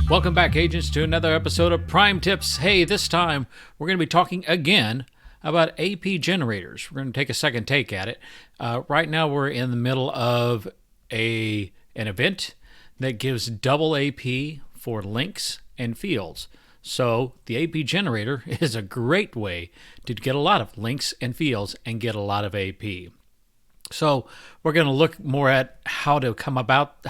Welcome back, agents, to another episode of Prime Tips. Hey, this time we're going to be talking again about AP generators. We're going to take a second take at it. Right now we're in the middle of an event that gives double AP for links and fields. So the AP generator is a great way to get a lot of links and fields and get a lot of AP. So we're going to look more at how to come about it,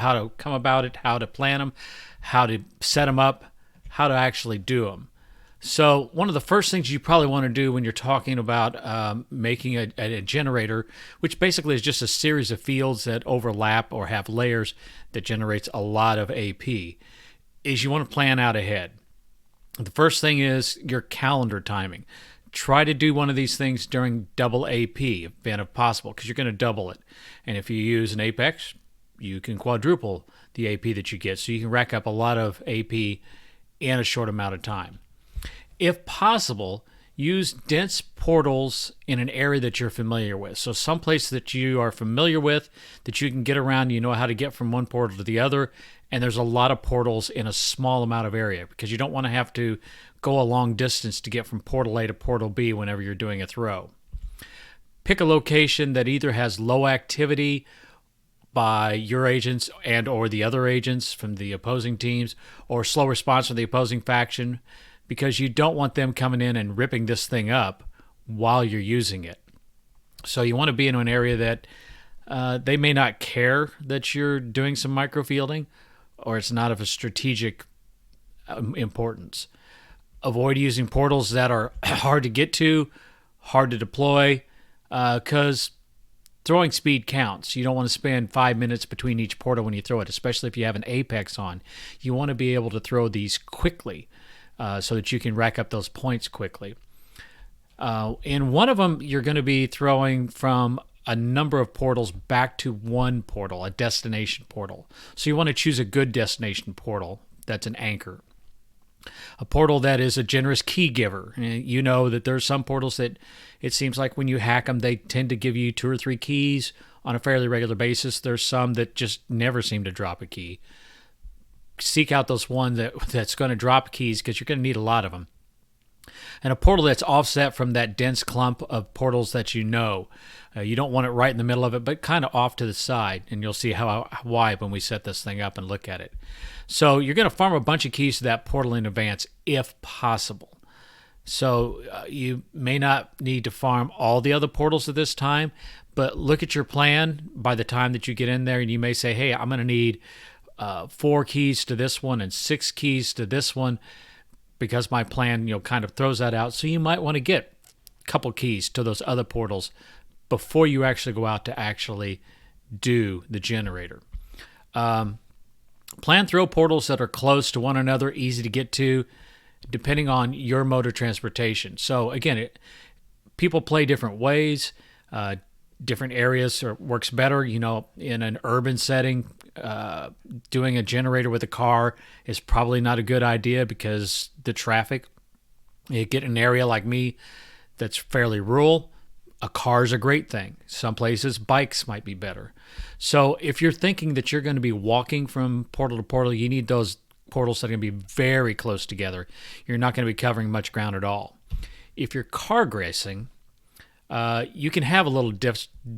how to plan them, how to set them up, how to actually do them. So one of the first things you probably want to do when you're talking about making a generator, which basically is just a series of fields that overlap or have layers that generates a lot of AP, is you want to plan out ahead. The first thing is your calendar timing. Try to do one of these things during double AP, if possible, because you're going to double it. And if you use an Apex, you can quadruple the AP that you get, so you can rack up a lot of AP in a short amount of time. If possible, use dense portals in an area that you're familiar with. So someplace that you are familiar with, that you can get around, you know how to get from one portal to the other, and there's a lot of portals in a small amount of area, because you don't want to have to go a long distance to get from portal A to portal B whenever you're doing a throw. Pick a location that either has low activity by your agents and or the other agents from the opposing teams, or slow response from the opposing faction, because you don't want them coming in and ripping this thing up while you're using it. So you want to be in an area that they may not care that you're doing some microfielding, or it's not of a strategic importance. Avoid using portals that are hard to get to, hard to deploy, because throwing speed counts. You don't want to spend 5 minutes between each portal when you throw it, especially if you have an Apex on. You want to be able to throw these quickly so that you can rack up those points quickly. In one of them, you're going to be throwing from a number of portals back to one portal, a destination portal. So you want to choose a good destination portal that's an anchor. A portal that is a generous key giver. You know that there's some portals that it seems like when you hack them, they tend to give you 2 or 3 keys on a fairly regular basis. There's some that just never seem to drop a key. Seek out those ones that's going to drop keys, because you're going to need a lot of them. And a portal that's offset from that dense clump of portals that you know. You don't want it right in the middle of it, but kind of off to the side. And you'll see why when we set this thing up and look at it. So you're going to farm a bunch of keys to that portal in advance, if possible. So you may not need to farm all the other portals at this time, but look at your plan by the time that you get in there, and you may say, hey, I'm going to need 4 keys to this one and 6 keys to this one, because my plan kind of throws that out. So you might want to get a couple keys to those other portals before you actually go out to actually do the generator. Plan throw portals that are close to one another, easy to get to, depending on your mode of transportation. So again, people play different ways. Different areas works better. In an urban setting, doing a generator with a car is probably not a good idea because the traffic. You get an area like me that's fairly rural, a car's a great thing. Some places, bikes might be better. So if you're thinking that you're going to be walking from portal to portal, you need those portals that are going to be very close together. You're not going to be covering much ground at all. If you're car racing, you can have a little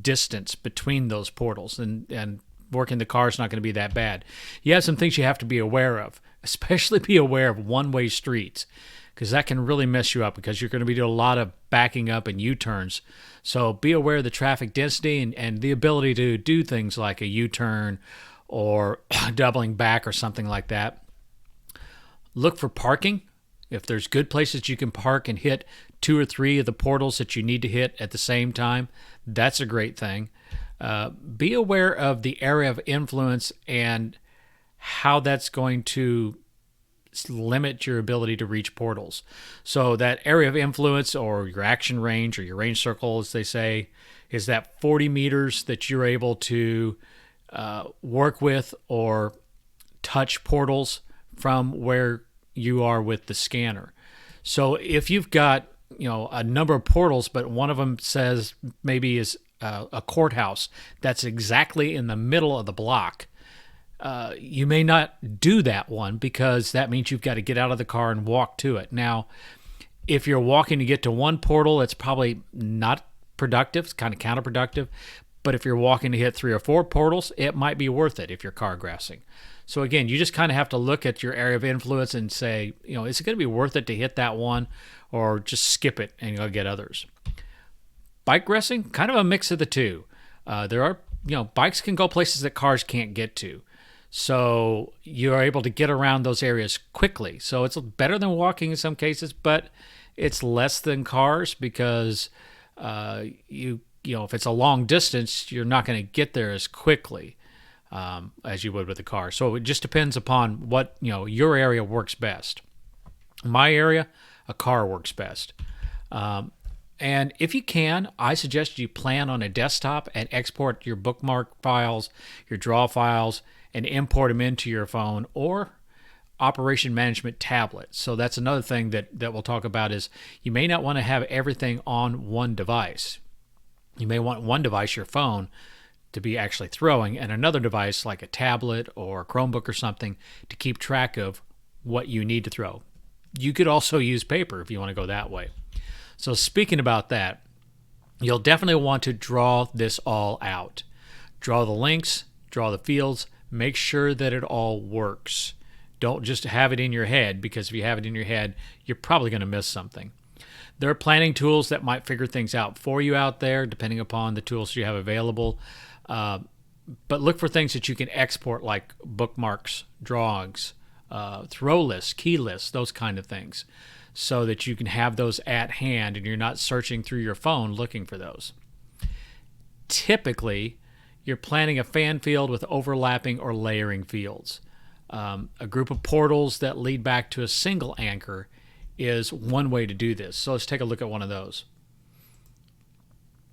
distance between those portals, and working the car is not going to be that bad. You have some things you have to be aware of, especially be aware of one-way streets, because that can really mess you up, because you're going to be doing a lot of backing up and U-turns. So be aware of the traffic density and the ability to do things like a U-turn or doubling back or something like that. Look for parking. If there's good places you can park and hit 2 or 3 of the portals that you need to hit at the same time, that's a great thing. Be aware of the area of influence and how that's going to limit your ability to reach portals. So that area of influence, or your action range, or your range circle, as they say, is that 40 meters that you're able to work with or touch portals from where you are with the scanner. So if you've got a number of portals, but one of them says maybe is a courthouse that's exactly in the middle of the block, you may not do that one because that means you've got to get out of the car and walk to it. Now, if you're walking to get to one portal, it's probably not productive. It's kind of counterproductive. But if you're walking to hit 3 or 4 portals, it might be worth it if you're car grassing. So again, you just kind of have to look at your area of influence and say, is it going to be worth it to hit that one, or just skip it and you'll get others? Bike racing, kind of a mix of the two. There are, bikes can go places that cars can't get to. So you're able to get around those areas quickly. So it's better than walking in some cases, but it's less than cars because if it's a long distance, you're not going to get there as quickly as you would with a car. So it just depends upon what, your area works best. In my area, a car works best. And if you can, I suggest you plan on a desktop and export your bookmark files, your draw files, and import them into your phone or operation management tablet. So that's another thing that we'll talk about is you may not want to have everything on one device. You may want one device, your phone, to be actually throwing, and another device like a tablet or a Chromebook or something to keep track of what you need to throw. You could also use paper if you want to go that way. So speaking about that, you'll definitely want to draw this all out. Draw the links, draw the fields, make sure that it all works. Don't just have it in your head, because if you have it in your head, you're probably going to miss something. There are planning tools that might figure things out for you out there, depending upon the tools you have available. But look for things that you can export, like bookmarks, drawings, throw lists, key lists, those kind of things, so that you can have those at hand and you're not searching through your phone looking for those. Typically, you're planning a fan field with overlapping or layering fields. A group of portals that lead back to a single anchor is one way to do this. So let's take a look at one of those.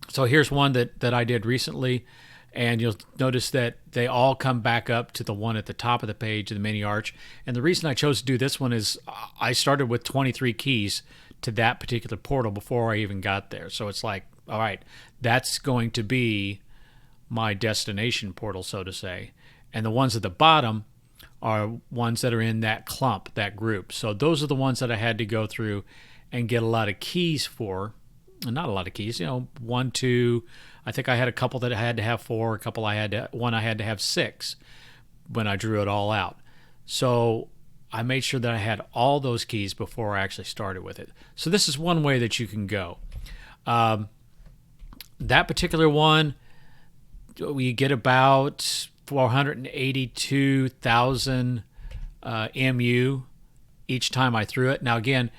So here's one that I did recently, and you'll notice that they all come back up to the one at the top of the page, the mini arch. And the reason I chose to do this one is I started with 23 keys to that particular portal before I even got there. So it's like, all right, that's going to be my destination portal, so to say. And the ones at the bottom are ones that are in that clump, that group. So those are the ones that I had to go through and get a lot of keys for. Not a lot of keys, 1, 2. I think I had a couple that I had to have 4. One I had to have 6 when I drew it all out. So I made sure that I had all those keys before I actually started with it. So this is one way that you can go. That particular one, we get about 482,000 MU each time I threw it. Now again,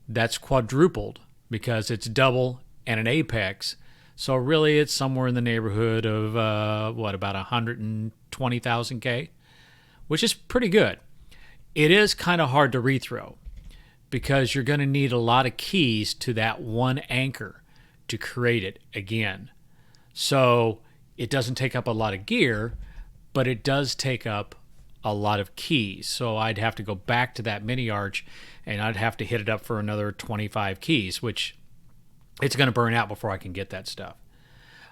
that's quadrupled because it's double and an apex. So really it's somewhere in the neighborhood of, about 120,000 K, which is pretty good. It is kind of hard to rethrow because you're going to need a lot of keys to that one anchor to create it again. So it doesn't take up a lot of gear, but it does take up a lot of keys. So I'd have to go back to that mini arch and I'd have to hit it up for another 25 keys, which it's going to burn out before I can get that stuff.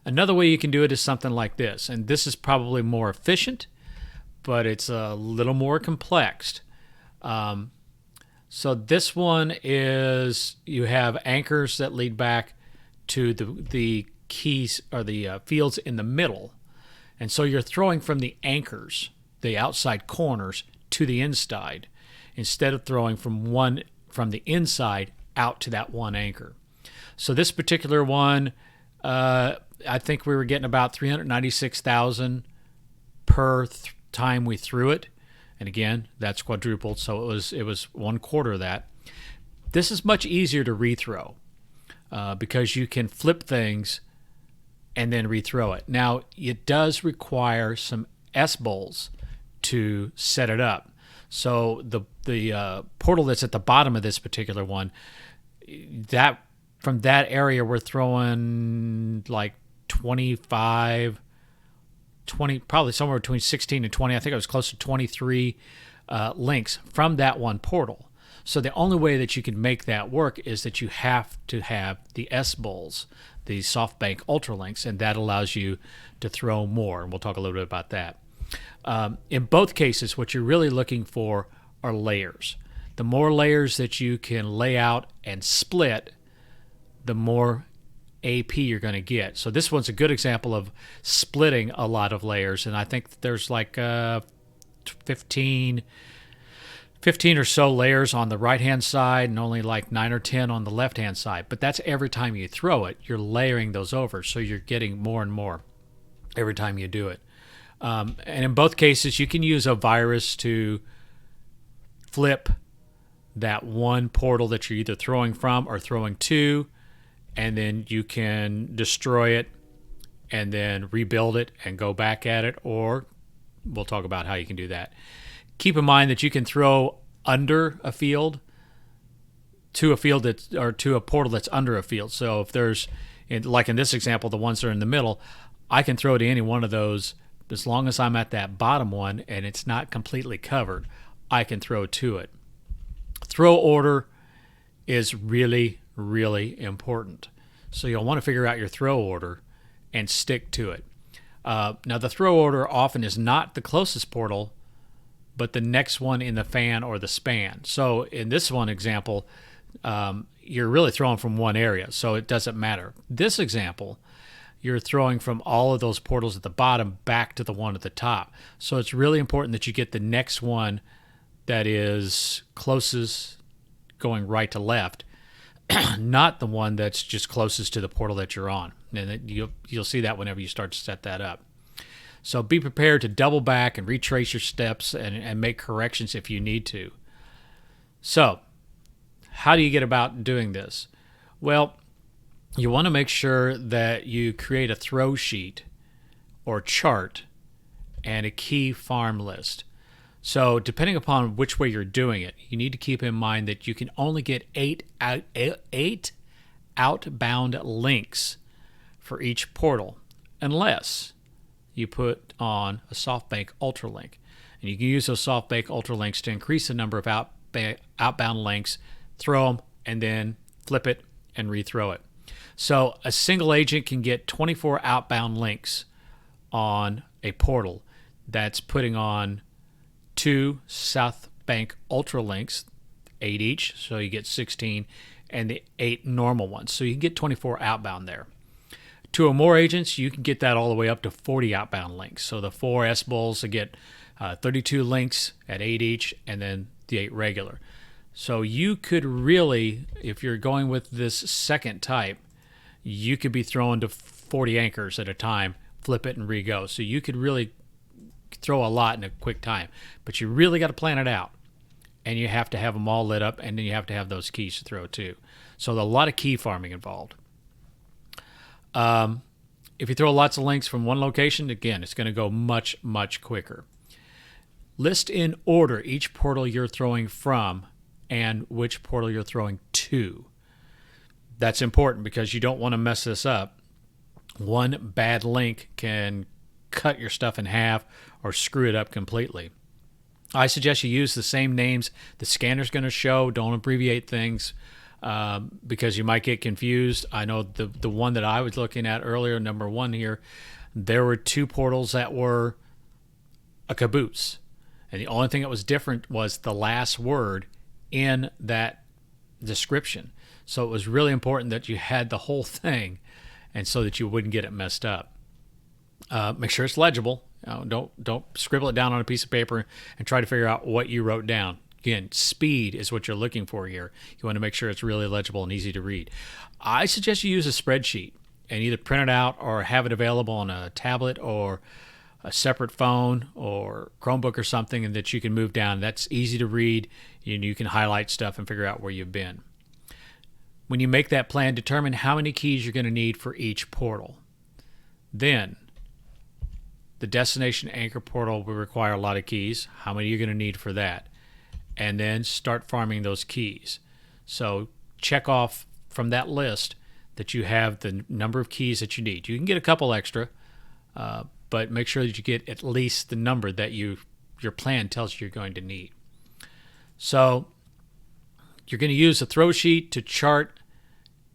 Another way you can do it is something like this, and this is probably more efficient, but it's a little more complex. So this one is, you have anchors that lead back to the keys or the fields in the middle. And so you're throwing from the anchors, the outside corners, to the inside, instead of throwing from the inside out to that one anchor. So this particular one, I think we were getting about 396,000 per time we threw it. And again, that's quadrupled, so it was 1/4 of that. This is much easier to rethrow because you can flip things and then rethrow it. Now, it does require some S-bowls to set it up. So the portal that's at the bottom of this particular one, that from that area we're throwing like 25, 20, probably somewhere between 16 and 20. I think it was close to 23 links from that one portal. So the only way that you can make that work is that you have to have the S-bowls, the SoftBank Ultralinks, and that allows you to throw more. And we'll talk a little bit about that. In both cases, what you're really looking for are layers. The more layers that you can lay out and split, the more AP you're going to get. So this one's a good example of splitting a lot of layers, and I think there's like 15 or so layers on the right-hand side and only like 9 or 10 on the left-hand side. But that's every time you throw it, you're layering those over, so you're getting more and more every time you do it. And in both cases, you can use a virus to flip that one portal that you're either throwing from or throwing to, and then you can destroy it and then rebuild it and go back at it, or we'll talk about how you can do that. Keep in mind that you can throw under a field to a field or to a portal that's under a field. So if there's, like in this example, the ones that are in the middle, I can throw to any one of those as long as I'm at that bottom one and it's not completely covered. I can throw to it. Throw order is really, really important. So you'll want to figure out your throw order and stick to it. Now the throw order often is not the closest portal, but the next one in the fan or the span. So in this one example, you're really throwing from one area, so it doesn't matter. This example, you're throwing from all of those portals at the bottom back to the one at the top. So it's really important that you get the next one that is closest going right to left, not the one that's just closest to the portal that you're on. And you'll see that whenever you start to set that up. So be prepared to double back and retrace your steps and make corrections if you need to. So how do you get about doing this? Well, you want to make sure that you create a throw sheet or chart and a key farm list. So depending upon which way you're doing it, you need to keep in mind that you can only get eight outbound links for each portal unless you put on a SoftBank Ultralink. And you can use those SoftBank Ultralinks to increase the number of outbound links, throw them, and then flip it and rethrow it. So a single agent can get 24 outbound links on a portal. That's putting on 2 SoftBank Ultralinks, 8 each, so you get 16, and the 8 normal ones. So you can get 24 outbound there. 2 or more agents, you can get that all the way up to 40 outbound links. So the 4 S-bowls will get 32 links at 8 each, and then the 8 regular. So you could really, if you're going with this second type, you could be throwing to 40 anchors at a time, flip it and re-go. So you could really throw a lot in a quick time. But you really got to plan it out. And you have to have them all lit up, and then you have to have those keys to throw too. So there's a lot of key farming involved. If you throw lots of links from one location, again, it's going to go much, much quicker. List in order each portal you're throwing from and which portal you're throwing to. That's important because you don't want to mess this up. One bad link can cut your stuff in half or screw it up completely. I suggest you use the same names the scanner's going to show. Don't abbreviate things because you might get confused. I know the one that I was looking at earlier, number 1 here, there were 2 portals that were a caboose. And the only thing that was different was the last word in that description. So it was really important that you had the whole thing and so that you wouldn't get it messed up. Make sure it's legible. Don't scribble it down on a piece of paper and try to figure out what you wrote down. Again, speed is what you're looking for here. You want to make sure it's really legible and easy to read. I suggest you use a spreadsheet and either print it out or have it available on a tablet or a separate phone or Chromebook or something, and that you can move down. That's easy to read. You can highlight stuff and figure out where you've been. When you make that plan, determine how many keys you're going to need for each portal. Then, the destination anchor portal will require a lot of keys. How many are you going to need for that? And then start farming those keys. So check off from that list that you have the number of keys that you need. You can get a couple extra, but make sure that you get at least the number that your plan tells you you're going to need. So You're going to use a throw sheet to chart,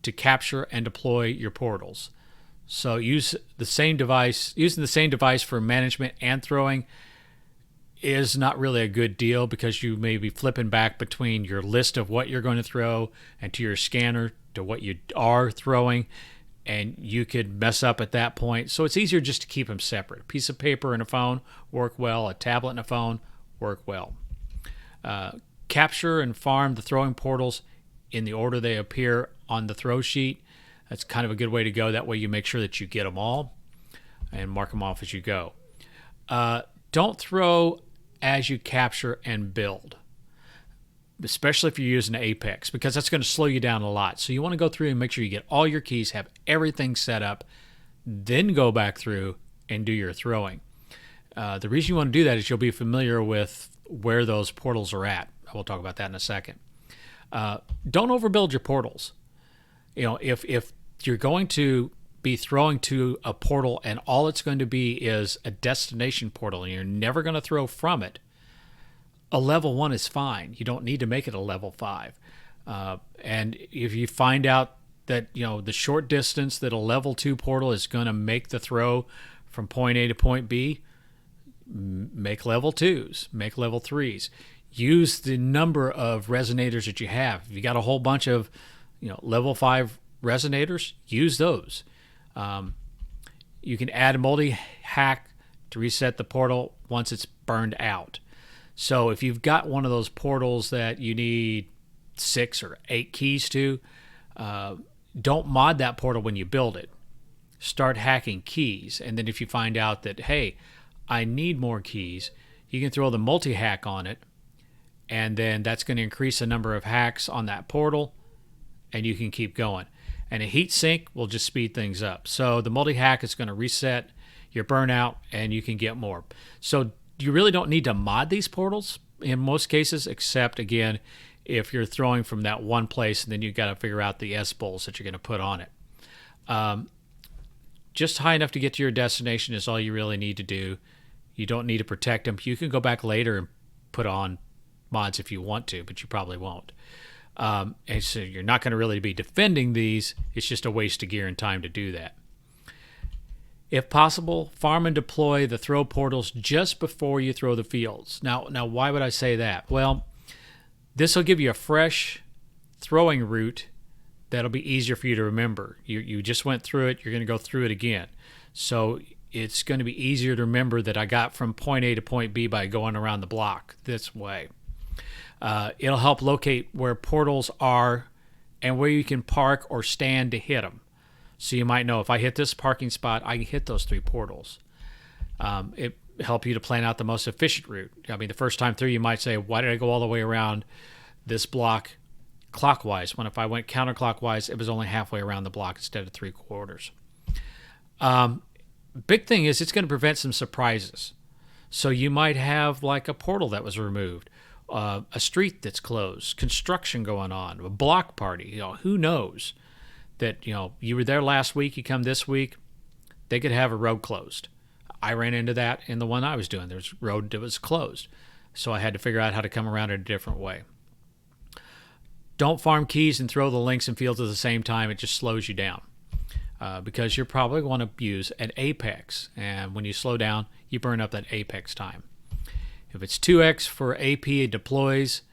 to capture and deploy your portals. So use the same device. Using the same device for management and throwing is not really a good deal, because you may be flipping back between your list of what you're going to throw and to your scanner to what you are throwing, and you could mess up at that point. So it's easier just to keep them separate. A piece of paper and a phone work well. A tablet and a phone work well. Capture and farm the throwing portals in the order they appear on the throw sheet. That's kind of a good way to go. That way you make sure that you get them all and mark them off as you go. Don't throw as you capture and build, especially if you're using Apex, because that's going to slow you down a lot. So you want to go through and make sure you get all your keys, have everything set up, then go back through and do your throwing. The reason you want to do that is you'll be familiar with where those portals are at. We'll talk about that in a second. Don't overbuild your portals. If you're going to be throwing to a portal and all it's going to be is a destination portal and you're never going to throw from it, a level 1 is fine. You don't need to make it a level 5. And if you find out that the short distance that a level 2 portal is going to make the throw from point A to point B, make level 2s, make level 3s. Use the number of resonators that you have. If you got a whole bunch of level 5 resonators, use those. You can add a multi-hack to reset the portal once it's burned out. So if you've got one of those portals that you need 6 or 8 keys to, don't mod that portal when you build it. Start hacking keys. And then if you find out that, hey, I need more keys, you can throw the multi-hack on it. And then that's going to increase the number of hacks on that portal, and you can keep going. And a heat sink will just speed things up. So the multi-hack is going to reset your burnout, and you can get more. So you really don't need to mod these portals in most cases, except, again, if you're throwing from that one place, and then you've got to figure out the S-bolts that you're going to put on it. Just high enough to get to your destination is all you really need to do. You don't need to protect them. You can go back later and put on mods if you want to, but you probably won't. And so you're not going to really be defending these. It's just a waste of gear and time to do that. If possible, farm and deploy the throw portals just before you throw the fields. Now, why would I say that? Well, this will give you a fresh throwing route that'll be easier for you to remember. You just went through it. You're going to go through it again. So it's going to be easier to remember that I got from point A to point B by going around the block this way. It'll help locate where portals are and where you can park or stand to hit them. So you might know, if I hit this parking spot, I can hit those 3 portals. It help you to plan out the most efficient route. I mean, the first time through, you might say, why did I go all the way around this block clockwise, when if I went counterclockwise, it was only halfway around the block instead of 3/4. Big thing is it's going to prevent some surprises. So you might have like a portal that was removed, a street that's closed, construction going on, a block party. Who knows that you were there last week, you come this week, they could have a road closed. I ran into that in the one I was doing. There's a road that was closed, so I had to figure out how to come around it a different way. Don't farm keys and throw the links and fields at the same time. It just slows you down. Because you're probably going to use an apex, and when you slow down, you burn up that apex time. If it's 2x for AP deploys,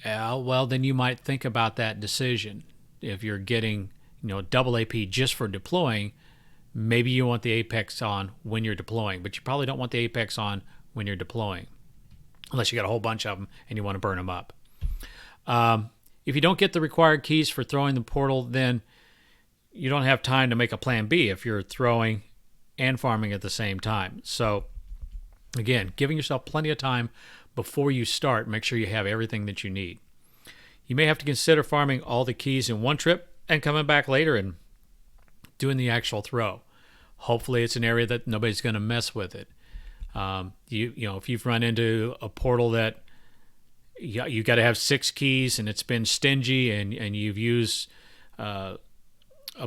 well, then you might think about that decision. If you're getting double AP just for deploying, maybe you want the apex on when you're deploying, but you probably don't want the apex on when you're deploying, unless you got a whole bunch of them and you want to burn them up. If you don't get the required keys for throwing the portal, then you don't have time to make a plan B if you're throwing and farming at the same time. So again, giving yourself plenty of time before you start, make sure you have everything that you need. You may have to consider farming all the keys in one trip and coming back later and doing the actual throw. Hopefully it's an area that nobody's going to mess with it. If you've run into a portal that you got to have 6 keys and it's been stingy and you've used a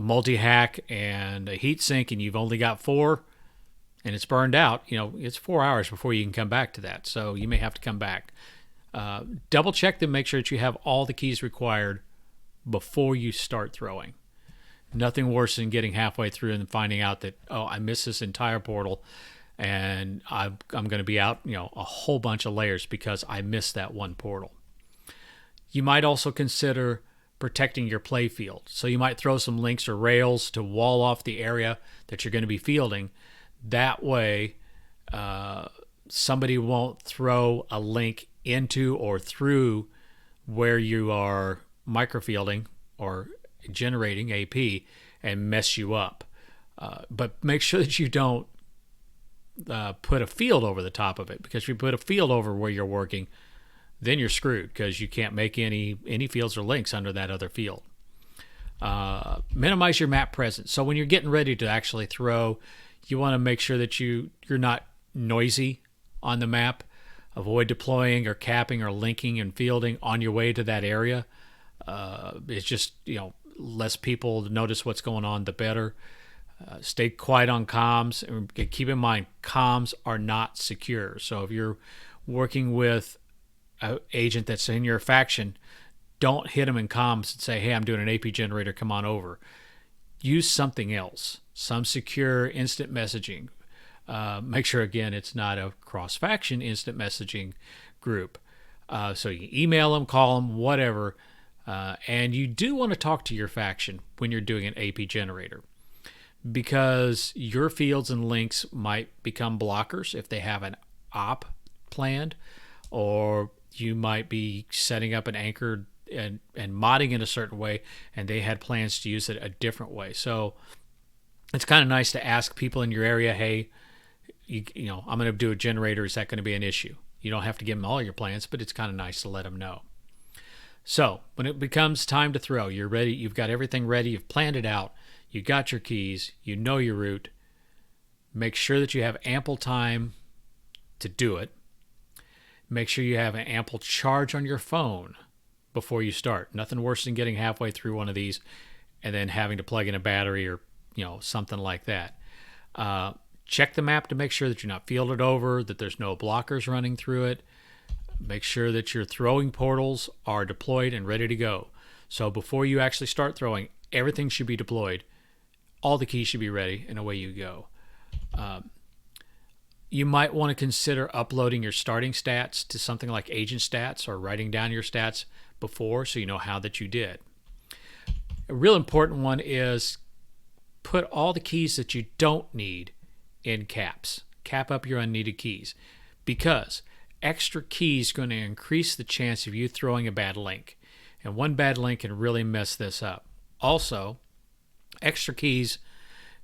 multi-hack and a heat sink and you've only got 4 and it's burned out, it's 4 hours before you can come back to that. So you may have to come back. Double check them, make sure that you have all the keys required before you start throwing. Nothing worse than getting halfway through and finding out that, oh, I missed this entire portal and I'm going to be out, a whole bunch of layers because I missed that one portal. You might also consider protecting your play field. So you might throw some links or rails to wall off the area that you're going to be fielding. That way, somebody won't throw a link into or through where you are microfielding or generating AP and mess you up. But make sure that you don't put a field over the top of it, because if you put a field over where you're working, then you're screwed because you can't make any fields or links under that other field. Minimize your map presence. So when you're getting ready to actually throw, you want to make sure that you're not noisy on the map. Avoid deploying or capping or linking and fielding on your way to that area. It's just, less people notice what's going on, the better. Stay quiet on comms. And keep in mind, comms are not secure. So if you're working with an agent that's in your faction, don't hit them in comms and say, hey, I'm doing an AP generator, come on over. Use something else, some secure instant messaging. Make sure, again, it's not a cross-faction instant messaging group. So you email them, call them, whatever. And you do want to talk to your faction when you're doing an AP generator, because your fields and links might become blockers if they have an op planned, or you might be setting up an anchor and modding in a certain way, and they had plans to use it a different way. So it's kind of nice to ask people in your area, hey, I'm going to do a generator. Is that going to be an issue? You don't have to give them all your plans, but it's kind of nice to let them know. So when it becomes time to throw, you're ready. You've got everything ready. You've planned it out. You got your keys. You know your route. Make sure that you have ample time to do it. Make sure you have an ample charge on your phone before you start. Nothing worse than getting halfway through one of these and then having to plug in a battery or something like that. Check the map to make sure that you're not fielded over, that there's no blockers running through it. Make sure that your throwing portals are deployed and ready to go. So before you actually start throwing, everything should be deployed. All the keys should be ready, and away you go. You might want to consider uploading your starting stats to something like Agent Stats, or writing down your stats before so you know how that you did. A real important one is put all the keys that you don't need in caps. Cap up your unneeded keys, because extra keys going to increase the chance of you throwing a bad link. And one bad link can really mess this up. Also, extra keys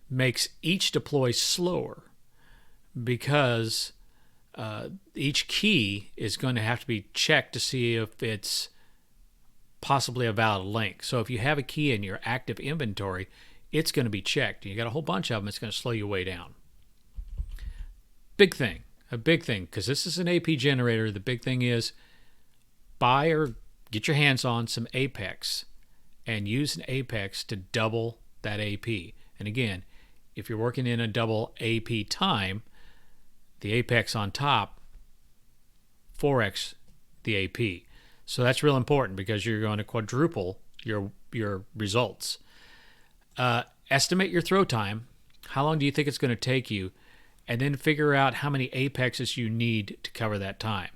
makes each deploy slower, because each key is going to have to be checked to see if it's possibly a valid link. So if you have a key in your active inventory, it's going to be checked. You got a whole bunch of them, it's going to slow you way down. A big thing, because this is an AP generator. The big thing is buy or get your hands on some Apex and use an Apex to double that AP. And again, if you're working in a double AP time, the Apex on top 4x the AP. So that's real important, because you're going to quadruple your results. Estimate your throw time. How long do you think it's going to take you? And then figure out how many apexes you need to cover that time.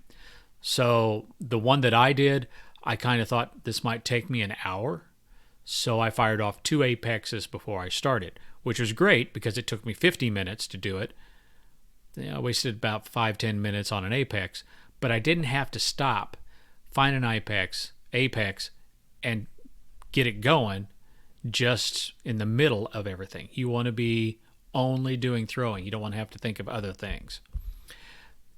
So the one that I did, I kind of thought this might take me an hour. So I fired off 2 apexes before I started, which was great because it took me 50 minutes to do it. I wasted about 5-10 minutes on an apex, but I didn't have to stop, find an apex, and get it going just in the middle of everything. You want to be only doing throwing. You don't want to have to think of other things.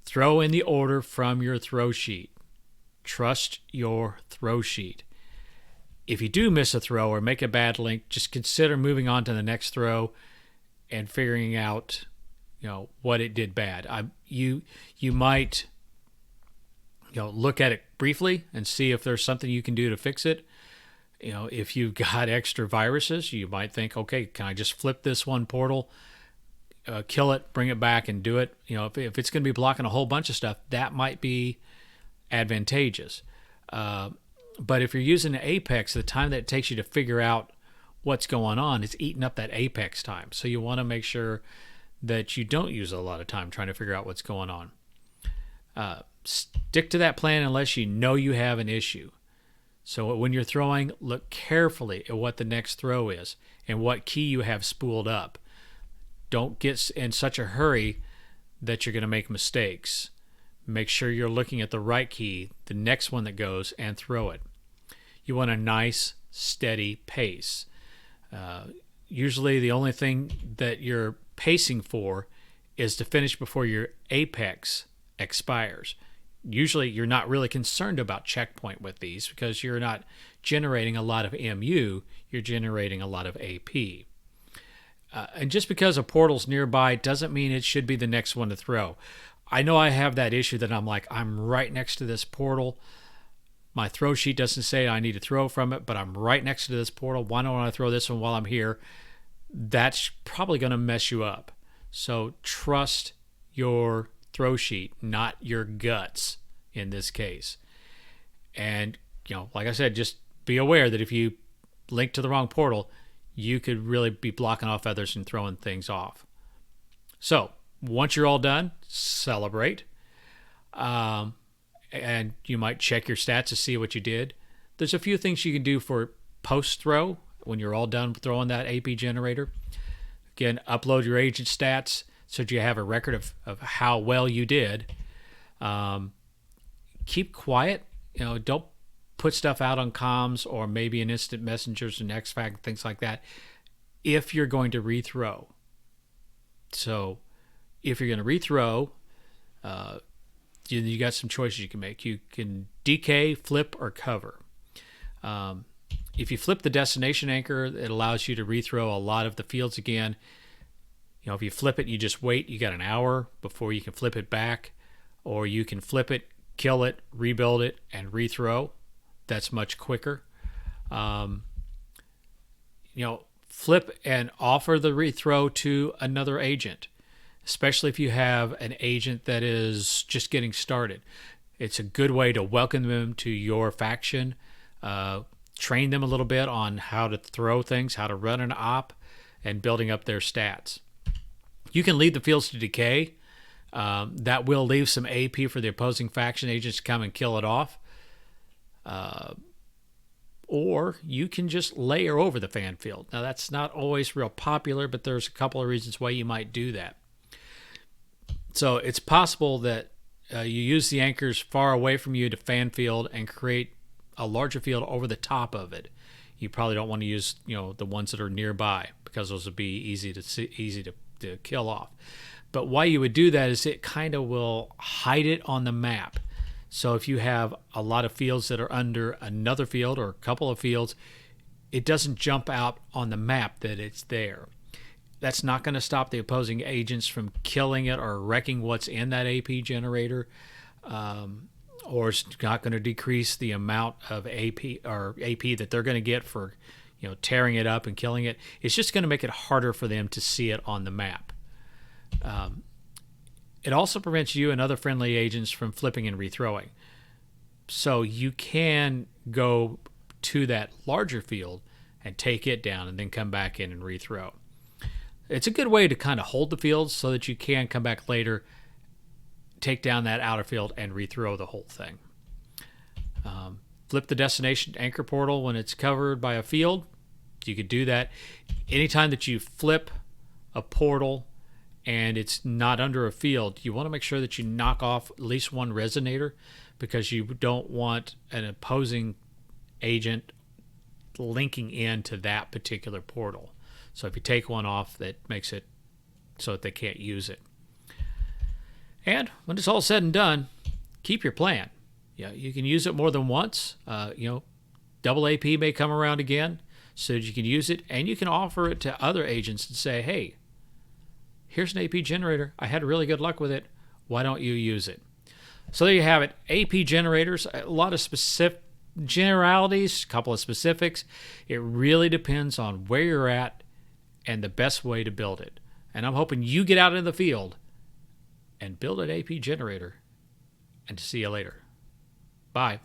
Throw in the order from your throw sheet. Trust your throw sheet. If you do miss a throw or make a bad link, just consider moving on to the next throw and figuring out, what it did bad. You might, look at it briefly and see if there's something you can do to fix it. If you've got extra viruses, you might think, okay, can I just flip this one portal, kill it, bring it back and do it? If it's going to be blocking a whole bunch of stuff, that might be advantageous. But if you're using an apex, the time that it takes you to figure out what's going on is eating up that apex time. So you want to make sure that you don't use a lot of time trying to figure out what's going on. Stick to that plan unless you know you have an issue. So when you're throwing, look carefully at what the next throw is and what key you have spooled up. Don't get in such a hurry that you're going to make mistakes. Make sure you're looking at the right key, the next one that goes, and throw it. You want a nice, steady pace. Usually the only thing that you're pacing for is to finish before your apex expires. Usually you're not really concerned about checkpoint with these because you're not generating a lot of MU, you're generating a lot of AP. And just because a portal's nearby doesn't mean it should be the next one to throw. I know I have that issue that I'm like, I'm right next to this portal. My throw sheet doesn't say I need to throw from it, but I'm right next to this portal. Why don't I throw this one while I'm here? That's probably going to mess you up. So trust your throw sheet, not your guts in this case. And, like I said, just be aware that if you link to the wrong portal, you could really be blocking off others and throwing things off. So once you're all done, celebrate. And you might check your stats to see what you did. There's a few things you can do for post-throw when you're all done throwing that AP generator. Again, upload your agent stats so that you have a record of how well you did. Keep quiet. Don't put stuff out on comms or maybe in instant messengers and XFAC, things like that, if you're going to rethrow. So if you're going to rethrow, you got some choices you can make. You can DK, flip, or cover. If you flip the destination anchor, it allows you to rethrow a lot of the fields again. If you flip it, you just wait. You got an hour before you can flip it back, or you can flip it, kill it, rebuild it, and rethrow. That's much quicker. Flip and offer the rethrow to another agent, especially if you have an agent that is just getting started. It's a good way to welcome them to your faction, train them a little bit on how to throw things, how to run an op, and building up their stats. You can leave the fields to decay. That will leave some AP for the opposing faction agents to come and kill it off. Or you can just layer over the fan field. Now, that's not always real popular, but there's a couple of reasons why you might do that. So it's possible that you use the anchors far away from you to fan field and create a larger field over the top of it. You probably don't want to use the ones that are nearby because those would be easy to kill off. But why you would do that is it kind of will hide it on the map. So if you have a lot of fields that are under another field or a couple of fields, it doesn't jump out on the map that it's there. That's not going to stop the opposing agents from killing it or wrecking what's in that AP generator, or it's not going to decrease the amount of AP that they're going to get for tearing it up and killing it. It's just going to make it harder for them to see it on the map. It also prevents you and other friendly agents from flipping and rethrowing. So you can go to that larger field and take it down and then come back in and rethrow. It's a good way to kind of hold the field so that you can come back later, take down that outer field, and rethrow the whole thing. Flip the destination anchor portal when it's covered by a field. You could do that. Anytime that you flip a portal and it's not under a field, you want to make sure that you knock off at least one resonator because you don't want an opposing agent linking into that particular portal. So if you take one off, that makes it so that they can't use it. And when it's all said and done, keep your plan. You can use it more than once. Double AP may come around again so that you can use it, and you can offer it to other agents and say, hey, here's an AP generator. I had really good luck with it. Why don't you use it? So there you have it. AP generators, a lot of specific generalities, a couple of specifics. It really depends on where you're at and the best way to build it. And I'm hoping you get out in the field and build an AP generator. And see you later. Bye.